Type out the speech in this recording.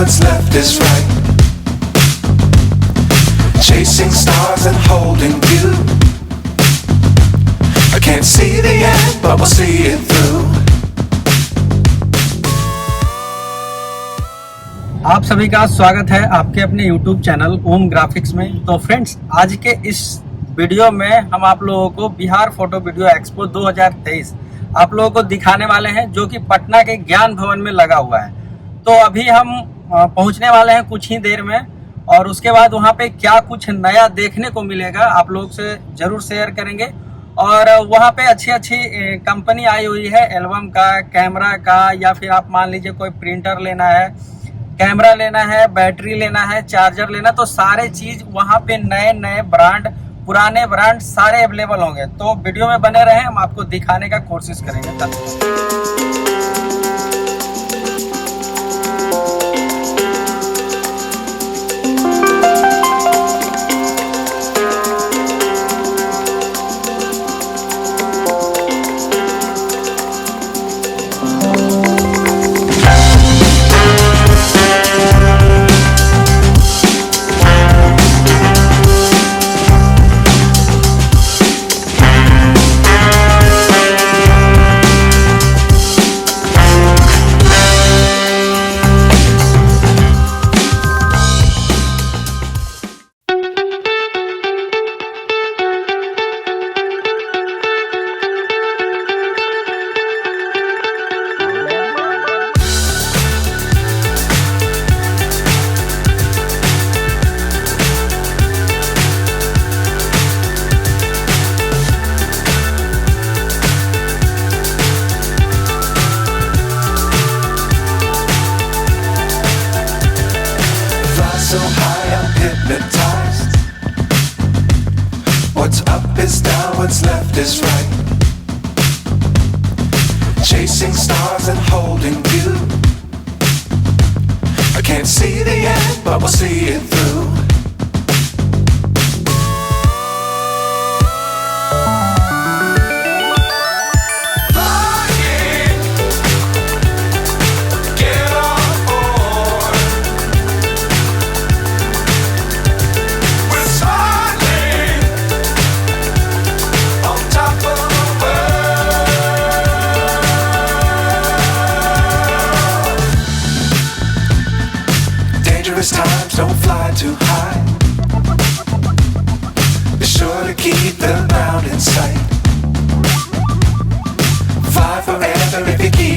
what's left is right. Chasing stars and holding you. I can't see the end, but we'll see it through. आप सभी का स्वागत है आपके अपने YouTube चैनल ओम ग्राफिक्स में। तो फ्रेंड्स, आज के इस वीडियो में हम आप लोगों को बिहार फोटो वीडियो एक्सपो 2023 आप लोगों को दिखाने वाले हैं, जो कि पटना के ज्ञान भवन में लगा हुआ है। तो अभी हम पहुंचने वाले हैं कुछ ही देर में, और उसके बाद वहां पे क्या कुछ नया देखने को मिलेगा आप लोग से जरूर शेयर करेंगे। और वहां पे अच्छी अच्छी कंपनी आई हुई है, एल्बम का, कैमरा का, या फिर आप मान लीजिए कोई प्रिंटर लेना है, कैमरा लेना है, बैटरी लेना है, चार्जर लेना, तो सारे चीज वहां पे नए नए ब्रांड, पुराने ब्रांड सारे अवेलेबल होंगे। तो वीडियो में बने रहें, हम आपको दिखाने का कोशिश करेंगे। So high I'm hypnotized. What's up is down, what's left is right. Chasing stars and holding you. I can't see the end, but we'll see it through. Dangerous times, don't fly too high. Be sure to keep the ground in sight. Fly forever if you keep